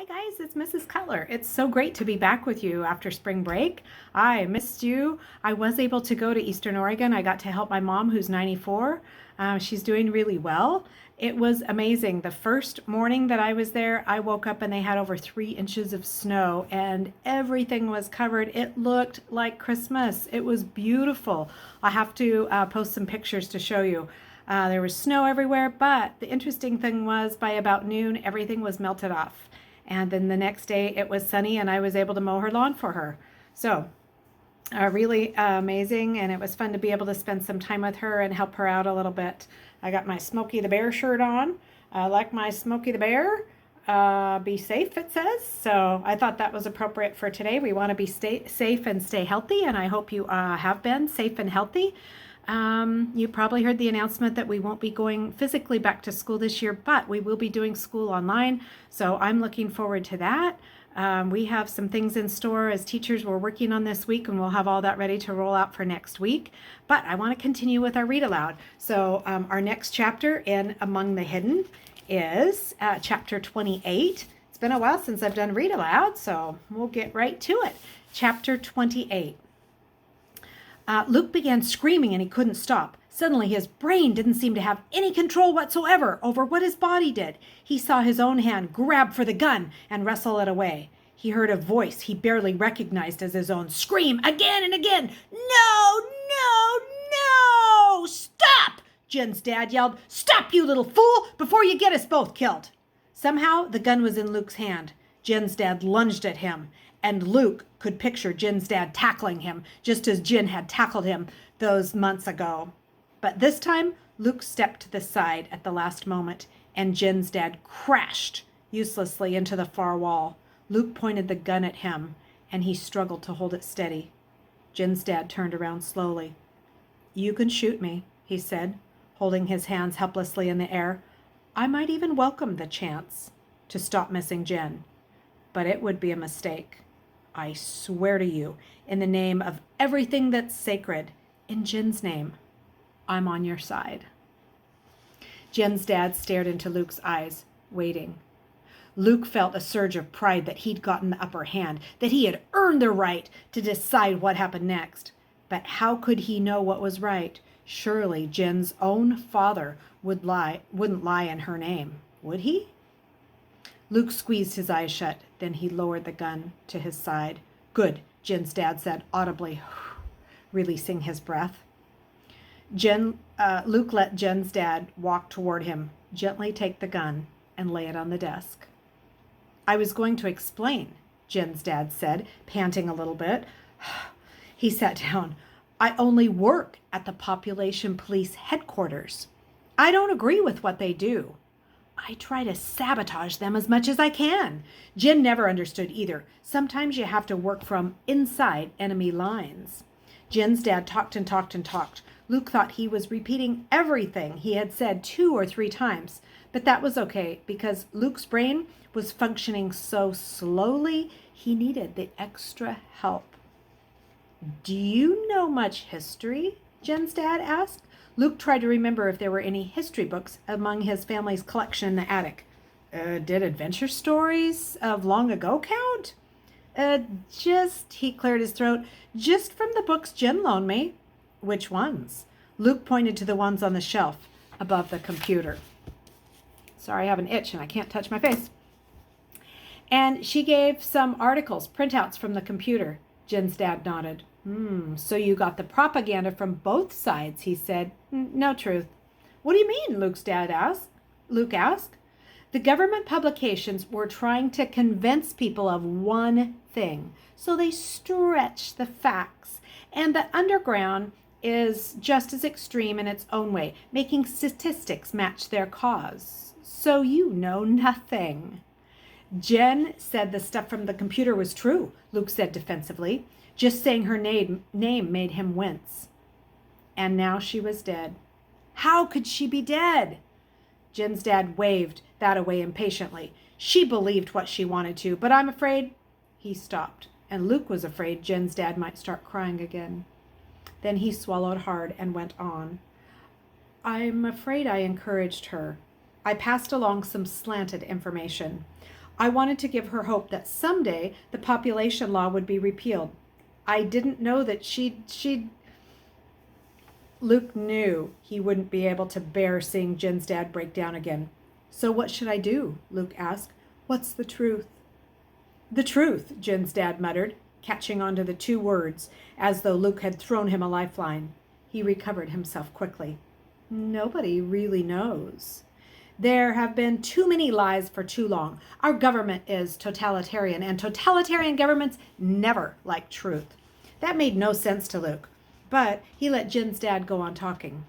Hi guys, it's Mrs. Cutler. It's so great to be back with you after spring break. I missed you. I was able to go to Eastern Oregon. I got to help my mom who's 94. She's doing really well. It was amazing. The first morning that I was there, I woke up and they had over 3 inches of snow and everything was covered. It looked like Christmas. It was beautiful. I have to post some pictures to show you. There was snow everywhere, but the interesting thing was by about noon, everything was melted off. And then the next day it was sunny and I was able to mow her lawn for her. So really amazing, and it was fun to be able to spend some time with her and help her out a little bit. I got my Smokey the Bear shirt on. I like my Smokey the Bear. Be safe, it says. So I thought that was appropriate for today. We want to be safe and stay healthy, and I hope you have been safe and healthy. You probably heard the announcement that we won't be going physically back to school this year, but we will be doing school online. So I'm looking forward to that. We have some things in store as teachers we're working on this week, and we'll have all that ready to roll out for next week. But I want to continue with our read aloud. So our next chapter in Among the Hidden is chapter 28. It's been a while since I've done read aloud, so we'll get right to it. Chapter 28. Luke began screaming and he couldn't stop. Suddenly his brain didn't seem to have any control whatsoever over what his body did. He saw his own hand grab for the gun and wrestle it away. He heard a voice he barely recognized as his own scream again and again. "No, no, no! Stop!" Jen's dad yelled. "Stop, you little fool, before you get us both killed." Somehow the gun was in Luke's hand. Jen's dad lunged at him, and Luke could picture Jen's dad tackling him, just as Jen had tackled him those months ago. But this time, Luke stepped to the side at the last moment, and Jen's dad crashed uselessly into the far wall. Luke pointed the gun at him, and he struggled to hold it steady. Jen's dad turned around slowly. "You can shoot me," he said, holding his hands helplessly in the air. "I might even welcome the chance to stop missing Jen, but it would be a mistake. I swear to you, in the name of everything that's sacred, in Jen's name, I'm on your side." Jen's dad stared into Luke's eyes, waiting. Luke felt a surge of pride that he'd gotten the upper hand, that he had earned the right to decide what happened next. But how could he know what was right? Surely Jen's own father wouldn't lie in her name, would he? Luke squeezed his eyes shut. Then he lowered the gun to his side. "Good," Jen's dad said audibly, releasing his breath. Luke let Jen's dad walk toward him, gently take the gun, and lay it on the desk. "I was going to explain," Jen's dad said, panting a little bit. He sat down. "I only work at the Population Police Headquarters. I don't agree with what they do. I try to sabotage them as much as I can." Jen never understood either. Sometimes you have to work from inside enemy lines. Jen's dad talked and talked and talked. Luke thought he was repeating everything he had said 2 or 3 times, but that was okay because Luke's brain was functioning so slowly he needed the extra help. "Do you know much history?" Jen's dad asked. Luke tried to remember if there were any history books among his family's collection in the attic. Did adventure stories of long ago count? He cleared his throat, "just from the books Jen loaned me." "Which ones?" Luke pointed to the ones on the shelf above the computer. "Sorry, I have an itch and I can't touch my face." And she gave some articles, printouts from the computer. Jen's dad nodded. So you got the propaganda from both sides," he said. "No truth." "What do you mean?" Luke asked. "The government publications were trying to convince people of one thing, so they stretched the facts. And the underground is just as extreme in its own way, making statistics match their cause. So you know nothing." "Jen said the stuff from the computer was true," Luke said defensively. Just saying her name made him wince. And now she was dead. How could she be dead? Jen's dad waved that away impatiently. "She believed what she wanted to, but I'm afraid—" He stopped, and Luke was afraid Jen's dad might start crying again. Then he swallowed hard and went on. "I'm afraid I encouraged her. I passed along some slanted information. I wanted to give her hope that someday the population law would be repealed. I didn't know that she'd... Luke knew he wouldn't be able to bear seeing Jen's dad break down again. So what should I do? Luke asked. What's the truth? The truth, Jen's dad muttered, catching onto the two words as though Luke had thrown him a lifeline. He recovered himself quickly. Nobody really knows. There have been too many lies for too long. Our government is totalitarian, and totalitarian governments never like truth. That made no sense to Luke, but he let Jen's dad go on talking.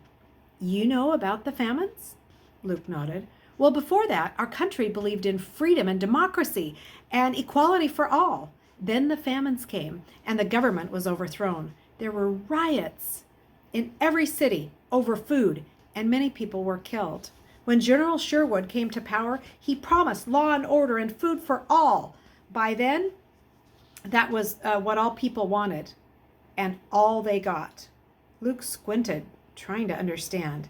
You know about the famines? Luke nodded. Well, before that, our country believed in freedom and democracy and equality for all. Then the famines came, and the government was overthrown. There were riots in every city over food, and many people were killed. When General Sherwood came to power, he promised law and order and food for all. By then, that was what all people wanted, and all they got. Luke squinted, trying to understand.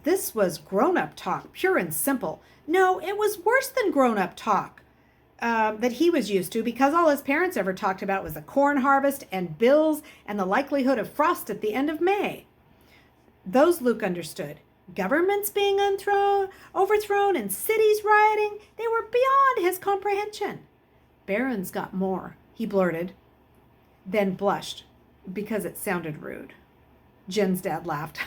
This was grown-up talk, pure and simple. No, it was worse than grown-up talk that he was used to, because all his parents ever talked about was the corn harvest and bills and the likelihood of frost at the end of May. Those Luke understood. Governments being overthrown and cities rioting, they were beyond his comprehension. Barron's got more, he blurted, then blushed because it sounded rude. Jen's dad laughed.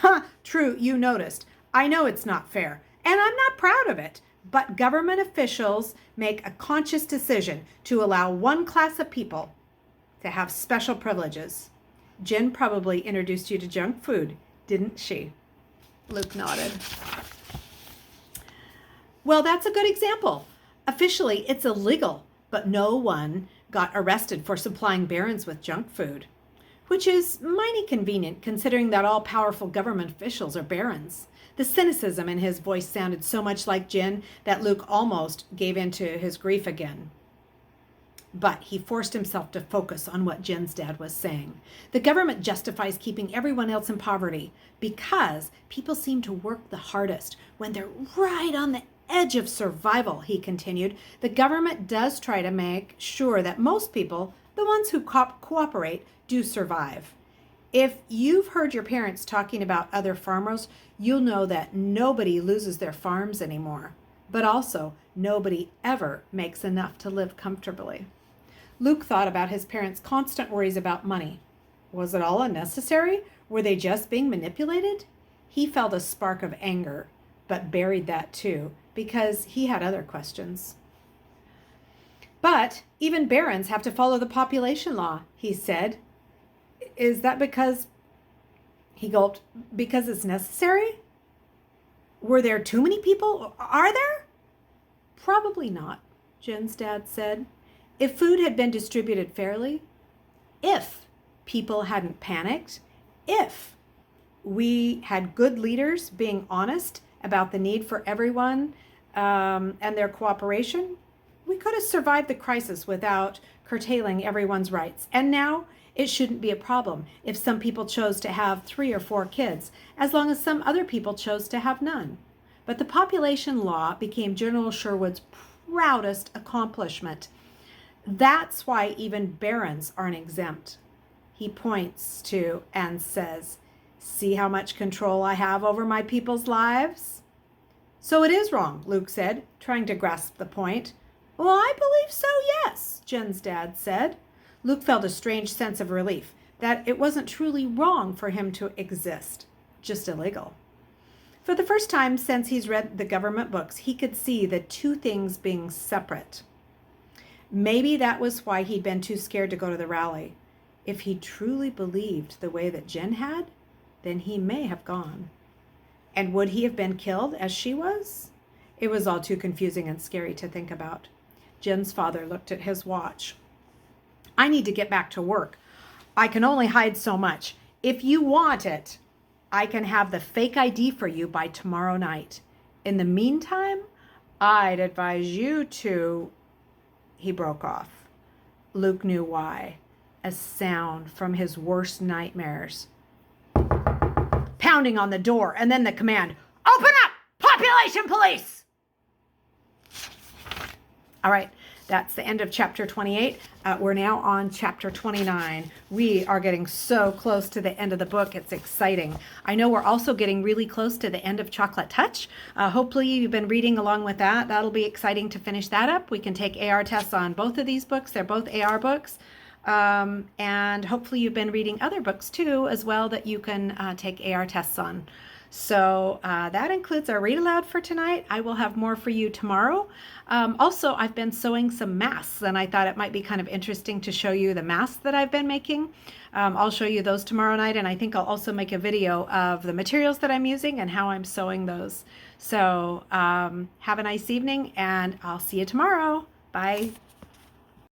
True, you noticed. I know it's not fair, and I'm not proud of it, but government officials make a conscious decision to allow one class of people to have special privileges. Jen probably introduced you to junk food, didn't she? Luke nodded. Well, that's a good example. Officially, it's illegal, but no one got arrested for supplying Barron's with junk food, which is mighty convenient considering that all powerful government officials are Barron's. The cynicism in his voice sounded so much like Jen that Luke almost gave in to his grief again. But he forced himself to focus on what Jen's dad was saying. The government justifies keeping everyone else in poverty because people seem to work the hardest when they're right on the edge of survival, he continued. The government does try to make sure that most people, the ones who cooperate, do survive. If you've heard your parents talking about other farmers, you'll know that nobody loses their farms anymore. But also, nobody ever makes enough to live comfortably. Luke thought about his parents' constant worries about money. Was it all unnecessary? Were they just being manipulated? He felt a spark of anger, but buried that too, because he had other questions. But even barons have to follow the population law, he said. Is that because, he gulped, because it's necessary? Were there too many people? Are there? Probably not, Jen's dad said. If food had been distributed fairly, if people hadn't panicked, if we had good leaders being honest about the need for everyone and their cooperation, we could have survived the crisis without curtailing everyone's rights. And now it shouldn't be a problem if some people chose to have 3 or 4 kids, as long as some other people chose to have none. But the population law became General Sherwood's proudest accomplishment. That's why even barons aren't exempt. He points to and says, see how much control I have over my people's lives? So it is wrong, Luke said, trying to grasp the point. Well, I believe so, yes, Jen's dad said. Luke felt a strange sense of relief that it wasn't truly wrong for him to exist, just illegal. For the first time since he's read the government books, he could see the two things being separate. Maybe that was why he'd been too scared to go to the rally. If he truly believed the way that Jen had, then he may have gone. And would he have been killed as she was? It was all too confusing and scary to think about. Jen's father looked at his watch. I need to get back to work. I can only hide so much. If you want it, I can have the fake ID for you by tomorrow night. In the meantime, I'd advise you to... He broke off. Luke knew why. A sound from his worst nightmares. Pounding on the door, and then the command, open up! Population police! All right, that's the end of chapter 28. We're now on chapter 29. We are getting so close to the end of the book. It's exciting. I know we're also getting really close to the end of Chocolate Touch. Hopefully you've been reading along with that. That'll be exciting to finish that up. We can take AR tests on both of these books. They're both AR books. And hopefully you've been reading other books too as well that you can take AR tests on. So that includes our read aloud for tonight. I will have more for you tomorrow. Also, I've been sewing some masks, and I thought it might be kind of interesting to show you the masks that I've been making. I'll show you those tomorrow night, and I think I'll also make a video of the materials that I'm using and how I'm sewing those. So have a nice evening, and I'll see you tomorrow. Bye.